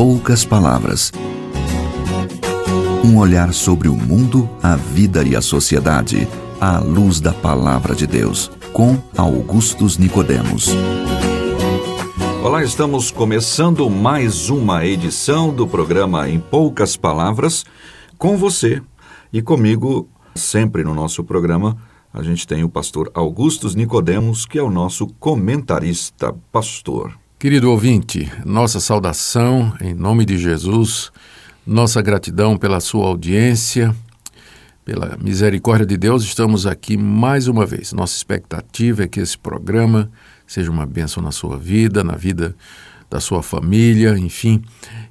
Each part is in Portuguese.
poucas palavras. Um olhar sobre o mundo, a vida e a sociedade, à luz da Palavra de Deus, com Augustus Nicodemos. Olá, estamos começando mais uma edição do programa Em Poucas Palavras, com você e comigo, sempre no nosso programa. A gente tem o pastor Augustus Nicodemos, que é o nosso comentarista. Pastor. Querido ouvinte, nossa saudação em nome de Jesus, nossa gratidão pela sua audiência, pela misericórdia de Deus, estamos aqui mais uma vez. Nossa expectativa é que esse programa seja uma bênção na sua vida, na vida da sua família, enfim,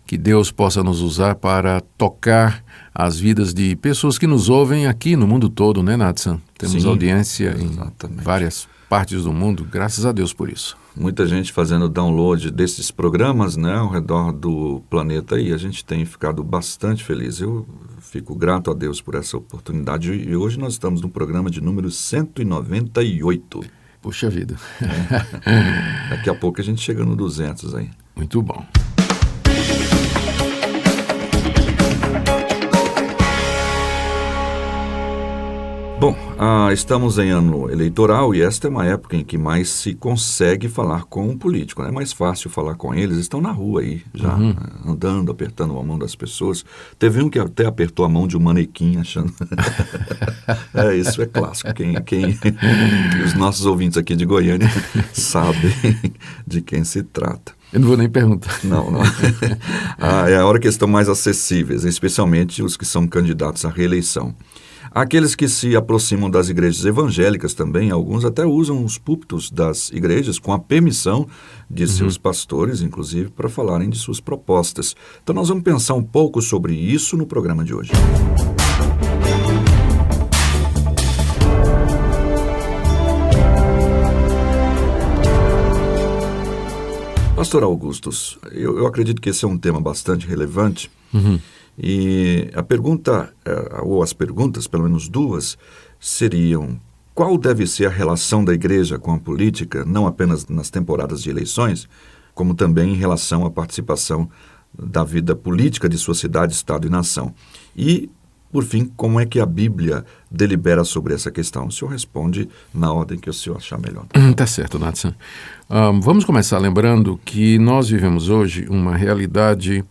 que Deus possa nos usar para tocar as vidas de pessoas que nos ouvem aqui no mundo todo, né, Nathan? Temos audiência em várias partes do mundo, graças a Deus por isso. Muita gente fazendo download desses programas, né, ao redor do planeta, e a gente tem ficado bastante feliz. Eu fico grato a Deus por essa oportunidade, e hoje nós estamos no programa de número 198. Puxa vida. Daqui a pouco a gente chega no 200 aí. Muito bom. Bom, estamos em ano eleitoral e esta é uma época em que mais se consegue falar com um político, né? É mais fácil falar com eles, estão na rua aí, já andando, apertando a mão das pessoas. Teve um que até apertou a mão de um manequim, achando... Isso é clássico. Os nossos ouvintes aqui de Goiânia sabem de quem se trata. Eu não vou nem perguntar. Não. É a hora que estão mais acessíveis, especialmente os que são candidatos à reeleição. Aqueles que se aproximam das igrejas evangélicas também, alguns até usam os púlpitos das igrejas com a permissão de seus pastores, inclusive, para falarem de suas propostas. Então nós vamos pensar um pouco sobre isso no programa de hoje. Pastor Augustus, eu acredito que esse é um tema bastante relevante. E a pergunta, ou as perguntas, pelo menos duas, seriam: qual deve ser a relação da igreja com a política, não apenas nas temporadas de eleições, como também em relação à participação da vida política de sua cidade, estado e nação? E, por fim, como é que a Bíblia delibera sobre essa questão? O senhor responde na ordem que o senhor achar melhor. Tá certo, Nathan. Vamos começar lembrando que nós vivemos hoje uma realidade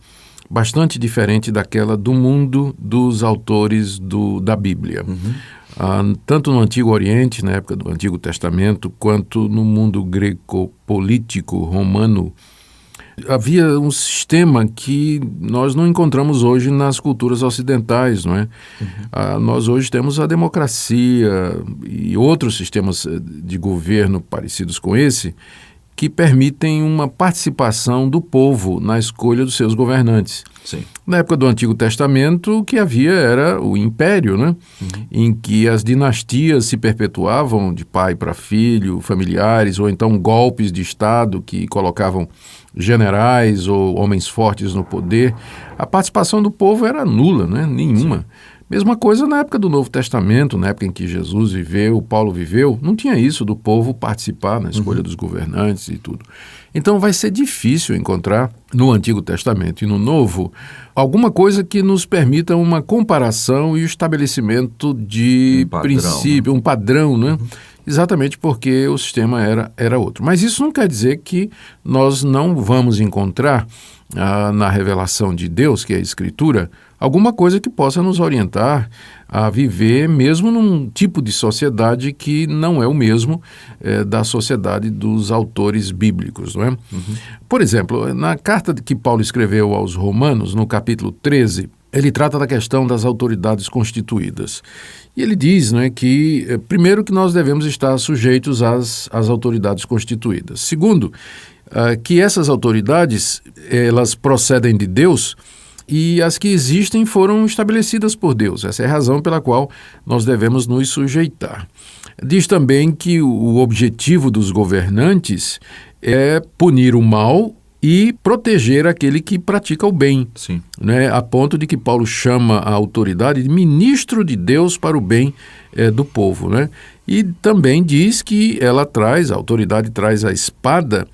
bastante diferente daquela do mundo dos autores da Bíblia. Tanto no Antigo Oriente, na época do Antigo Testamento, quanto no mundo greco-político romano, havia um sistema que nós não encontramos hoje nas culturas ocidentais, não é? Nós hoje temos a democracia e outros sistemas de governo parecidos com esse, que permitem uma participação do povo na escolha dos seus governantes. Sim. Na época do Antigo Testamento, o que havia era o império, né? Em que as dinastias se perpetuavam de pai para filho, familiares, ou então golpes de Estado que colocavam generais ou homens fortes no poder. A participação do povo era nula, né? Nenhuma. Sim. Mesma coisa na época do Novo Testamento, na época em que Jesus viveu, Paulo viveu, não tinha isso do povo participar na escolha dos governantes e tudo. Então vai ser difícil encontrar no Antigo Testamento e no Novo alguma coisa que nos permita uma comparação e o estabelecimento de princípio, um padrão, né? Exatamente porque o sistema era outro. Mas isso não quer dizer que nós não vamos encontrar na revelação de Deus, que é a Escritura, alguma coisa que possa nos orientar a viver mesmo num tipo de sociedade que não é o mesmo da sociedade dos autores bíblicos, não é? Por exemplo, na carta que Paulo escreveu aos Romanos, no capítulo 13, ele trata da questão das autoridades constituídas. E ele diz, né, que, primeiro, que nós devemos estar sujeitos às autoridades constituídas. Segundo, que essas autoridades, elas procedem de Deus e as que existem foram estabelecidas por Deus. Essa é a razão pela qual nós devemos nos sujeitar. Diz também que o objetivo dos governantes é punir o mal e proteger aquele que pratica o bem. Sim. Né? A ponto de que Paulo chama a autoridade de ministro de Deus para o bem do povo. Né? E também diz que a autoridade traz a espada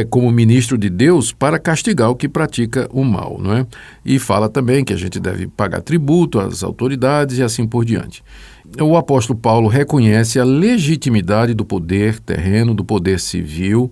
como ministro de Deus para castigar o que pratica o mal, não é? E fala também que a gente deve pagar tributo às autoridades e assim por diante. O apóstolo Paulo reconhece a legitimidade do poder terreno, do poder civil,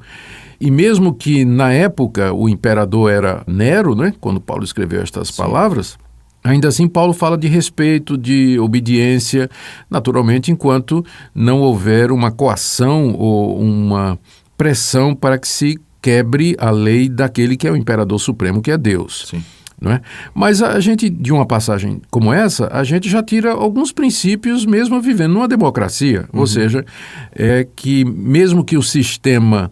e mesmo que na época o imperador era Nero, né, quando Paulo escreveu estas palavras, ainda assim Paulo fala de respeito, de obediência, naturalmente enquanto não houver uma coação ou uma pressão para que se quebre a lei daquele que é o imperador supremo, que é Deus. Sim. Não é? Mas a gente, de uma passagem como essa, a gente já tira alguns princípios mesmo vivendo numa democracia. Ou seja, que mesmo que o sistema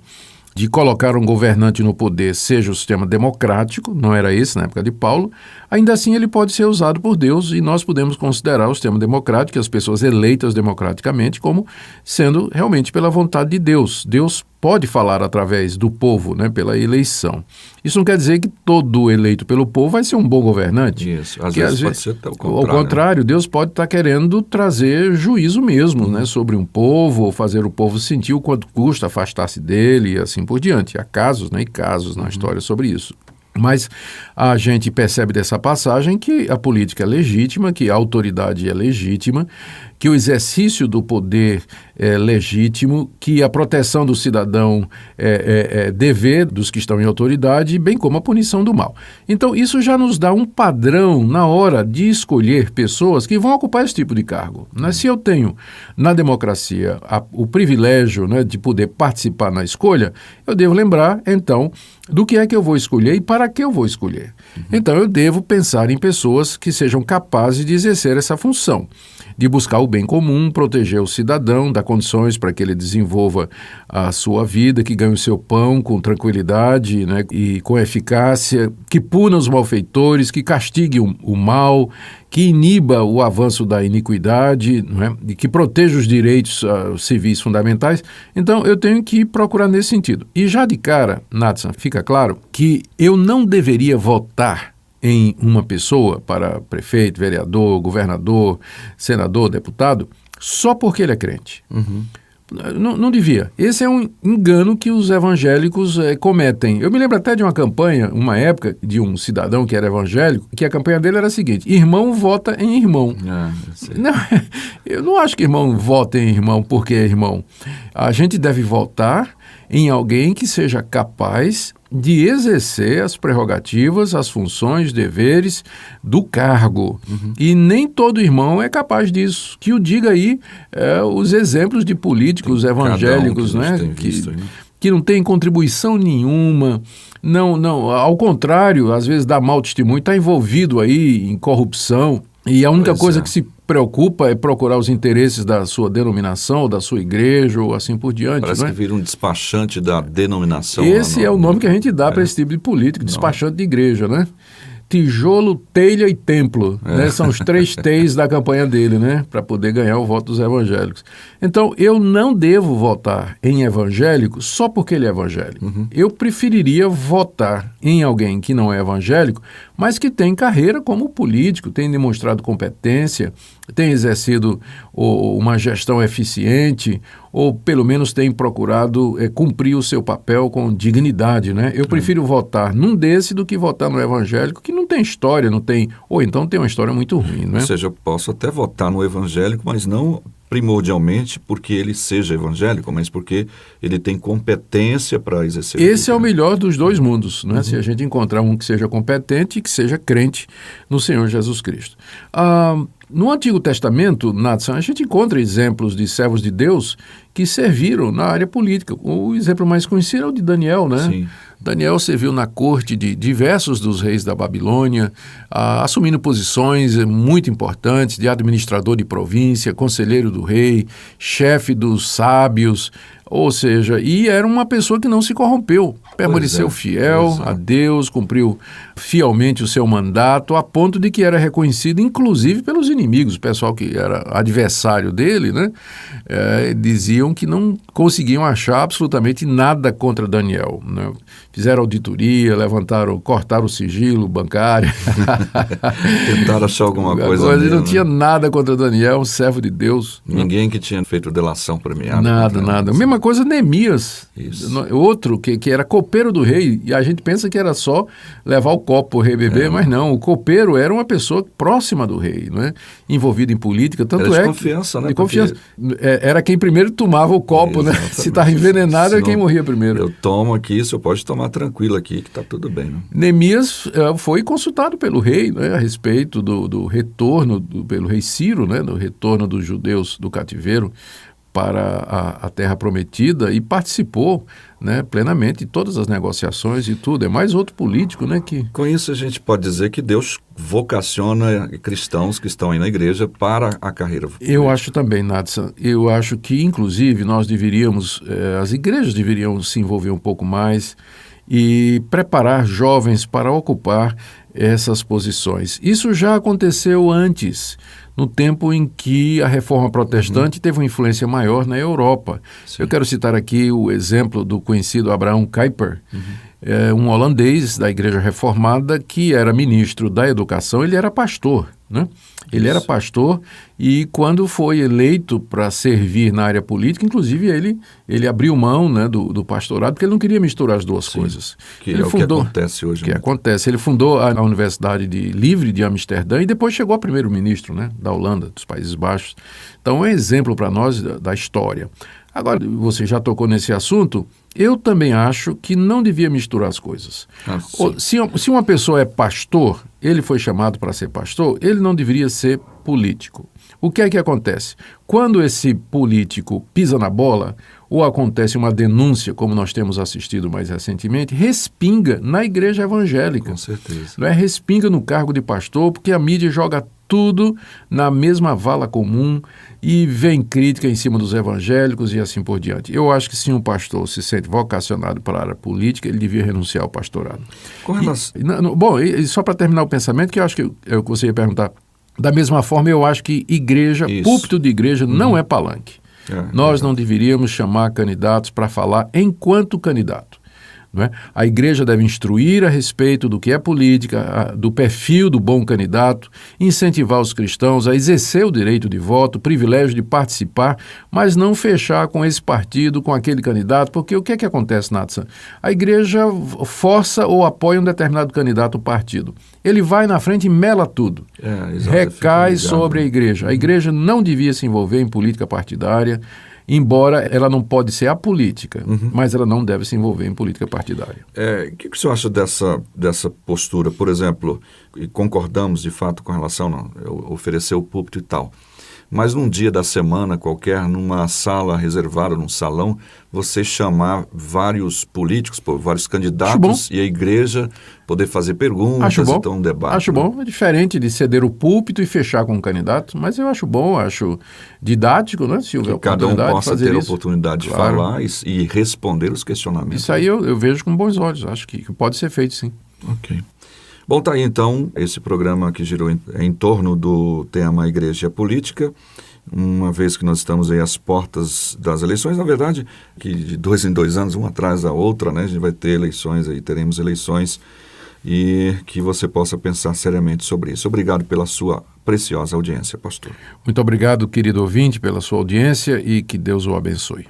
de colocar um governante no poder seja o sistema democrático, não era esse na época de Paulo, ainda assim ele pode ser usado por Deus e nós podemos considerar o sistema democrático e as pessoas eleitas democraticamente como sendo realmente pela vontade de Deus. Deus pode falar através do povo, né, pela eleição. Isso não quer dizer que todo eleito pelo povo vai ser um bom governante. Isso, às vezes pode ser até o contrário. Ao contrário, Deus pode estar querendo trazer juízo mesmo, né, sobre um povo, ou fazer o povo sentir o quanto custa afastar-se dele e assim por diante. Há casos, né, e casos na história sobre isso. Mas a gente percebe dessa passagem que a política é legítima, que a autoridade é legítima, que o exercício do poder é legítimo, que a proteção do cidadão é dever dos que estão em autoridade, bem como a punição do mal. Então, isso já nos dá um padrão na hora de escolher pessoas que vão ocupar esse tipo de cargo. Né? Se eu tenho, na democracia, o privilégio, né, de poder participar na escolha, eu devo lembrar, então, do que é que eu vou escolher e para que eu vou escolher. Então, eu devo pensar em pessoas que sejam capazes de exercer essa função, de buscar o bem comum, proteger o cidadão, dar condições para que ele desenvolva a sua vida, que ganhe o seu pão com tranquilidade, né, e com eficácia, que puna os malfeitores, que castigue o mal, que iniba o avanço da iniquidade, não é? E que proteja os direitos civis fundamentais. Então, eu tenho que procurar nesse sentido. E já de cara, Nathan, fica claro que eu não deveria votar em uma pessoa para prefeito, vereador, governador, senador, deputado, só porque ele é crente. Não devia. Esse é um engano que os evangélicos cometem. Eu me lembro até de uma campanha, uma época, de um cidadão que era evangélico, que a campanha dele era a seguinte: irmão vota em irmão. Eu não acho que irmão vota em irmão porque é irmão. A gente deve votar em alguém que seja capaz de exercer as prerrogativas, as funções, deveres do cargo. E nem todo irmão é capaz disso. Que o diga aí os exemplos de políticos evangélicos, né? Que não tem contribuição nenhuma, não, ao contrário, às vezes dá mau testemunho, está envolvido aí em corrupção, e a única coisa que se preocupa é procurar os interesses da sua denominação, da sua igreja, ou assim por diante. Parece que vira um despachante da denominação. Esse é o nome que a gente dá para esse tipo de político, despachante de igreja, né? Tijolo, telha e templo, né? São os 3 T's da campanha dele, né? Para poder ganhar o voto dos evangélicos. Então, eu não devo votar em evangélico só porque ele é evangélico. Eu preferiria votar em alguém que não é evangélico, mas que tem carreira como político, tem demonstrado competência, tem exercido uma gestão eficiente, ou pelo menos tem procurado cumprir o seu papel com dignidade, né? Eu prefiro votar num desse do que votar no evangélico, que não tem história, não tem, ou então tem uma história muito ruim, né? Ou seja, eu posso até votar no evangélico, mas não primordialmente porque ele seja evangélico, mas porque ele tem competência para exercer. Esse é o melhor dos dois mundos, né? Se a gente encontrar um que seja competente e que seja crente no Senhor Jesus Cristo. No Antigo Testamento, Nathan, a gente encontra exemplos de servos de Deus que serviram na área política. O exemplo mais conhecido é o de Daniel, né? Sim. Daniel serviu na corte de diversos dos reis da Babilônia, assumindo posições muito importantes de administrador de província, conselheiro do rei, chefe dos sábios, ou seja, e era uma pessoa que não se corrompeu, permaneceu fiel a Deus, cumpriu fielmente o seu mandato, a ponto de que era reconhecido, inclusive, pelos inimigos, o pessoal que era adversário dele, né? Diziam que não conseguiam achar absolutamente nada contra Daniel, né? Fizeram auditoria, cortaram o sigilo bancário. Tentaram achar alguma coisa nele, não tinha nada contra Daniel, um servo de Deus. Ninguém que tinha feito delação premiada. Nada. A mesma mesma coisa Neemias, outro que era copeiro do rei, e a gente pensa que era só levar o copo para o rei beber, mas não, o copeiro era uma pessoa próxima do rei, não é? Envolvido em política, tanto era de confiança, né? De confiança. Era quem primeiro tomava o copo, né? Se estava envenenado, era quem morria primeiro. Eu tomo aqui, você pode tomar tranquilo aqui, que está tudo bem. Né? Neemias foi consultado pelo rei, né, a respeito do retorno, pelo rei Ciro, né, do retorno dos judeus do cativeiro para a terra prometida, e participou, né, plenamente de todas as negociações e tudo. É mais outro político, né, que... Com isso a gente pode dizer que Deus vocaciona cristãos que estão aí na igreja para a carreira. Eu acho também, Nadson. Eu acho que, inclusive, nós deveríamos, as igrejas deveriam se envolver um pouco mais e preparar jovens para ocupar essas posições. Isso já aconteceu antes, no tempo em que a reforma protestante teve uma influência maior na Europa. Sim. Eu quero citar aqui o exemplo do conhecido Abraham Kuyper, um holandês da Igreja Reformada que era ministro da Educação. Ele era pastor, né? Ele era pastor, e quando foi eleito para servir na área política, inclusive ele abriu mão, né, do pastorado, porque ele não queria misturar as duas coisas. Que ele fundou, o que acontece hoje. Que acontece. Ele fundou a Universidade Livre de Amsterdã e depois chegou a primeiro-ministro, né, da Holanda, dos Países Baixos. Então é um exemplo para nós da história. Agora, você já tocou nesse assunto, eu também acho que não devia misturar as coisas. Se uma pessoa é pastor, ele foi chamado para ser pastor, ele não deveria ser político. O que é que acontece? Quando esse político pisa na bola, ou acontece uma denúncia, como nós temos assistido mais recentemente, respinga na igreja evangélica. Com certeza. Não é? Respinga no cargo de pastor, porque a mídia joga tudo na mesma vala comum e vem crítica em cima dos evangélicos e assim por diante. Eu acho que se um pastor se sente vocacionado para a área política, ele devia renunciar ao pastorado. Com relação... Bom, e só para terminar o pensamento, que eu acho que é o que você ia perguntar. Da mesma forma, eu acho que púlpito de igreja não é palanque. Nós não deveríamos chamar candidatos para falar enquanto candidato. Não é? A igreja deve instruir a respeito do que é política, do perfil do bom candidato, incentivar os cristãos a exercer o direito de voto, o privilégio de participar, mas não fechar com esse partido, com aquele candidato, porque o que é que acontece, Nathan? A igreja força ou apoia um determinado candidato ou partido. Ele vai na frente e mela tudo. Recai sobre a igreja. A igreja não devia se envolver em política partidária, embora ela não pode ser apolítica, mas ela não deve se envolver em política partidária. O que o senhor acha dessa postura? Por exemplo, e concordamos de fato com relação a oferecer o púlpito e tal, mas num dia da semana qualquer, numa sala reservada, num salão, você chamar vários políticos, vários candidatos e a igreja poder fazer perguntas, então um debate. Acho bom, é diferente de ceder o púlpito e fechar com um candidato, mas eu acho bom, acho didático, né? Se houver oportunidade cada um possa ter a isso. oportunidade de falar e responder os questionamentos. Isso aí eu vejo com bons olhos, acho que pode ser feito sim. Ok. Bom, tá aí então esse programa que girou em torno do tema Igreja e a Política, uma vez que nós estamos aí às portas das eleições, na verdade, que de 2 em 2 anos, uma atrás da outra, né? A gente vai ter eleições aí, teremos eleições, e que você possa pensar seriamente sobre isso. Obrigado pela sua preciosa audiência, pastor. Muito obrigado, querido ouvinte, pela sua audiência e que Deus o abençoe.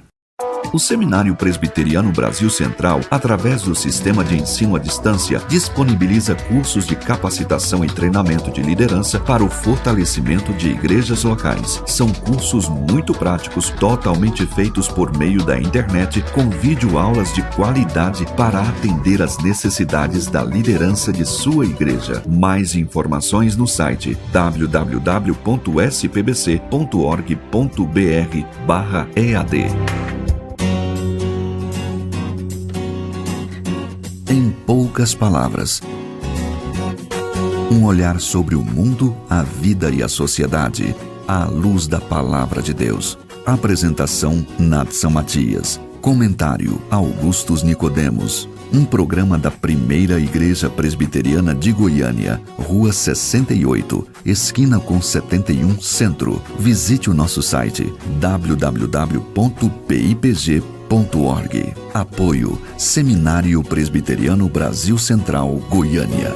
O Seminário Presbiteriano Brasil Central, através do Sistema de Ensino à Distância, disponibiliza cursos de capacitação e treinamento de liderança para o fortalecimento de igrejas locais. São cursos muito práticos, totalmente feitos por meio da internet, com videoaulas de qualidade para atender às necessidades da liderança de sua igreja. Mais informações no site www.spbc.org.br/EAD. Em poucas palavras, um olhar sobre o mundo, a vida e a sociedade, à luz da Palavra de Deus. Apresentação: Nadson Matias. Comentário: Augustus Nicodemos. Um programa da Primeira Igreja Presbiteriana de Goiânia, Rua 68, esquina com 71, Centro. Visite o nosso site www.pipg.org. Apoio: Seminário Presbiteriano Brasil Central, Goiânia.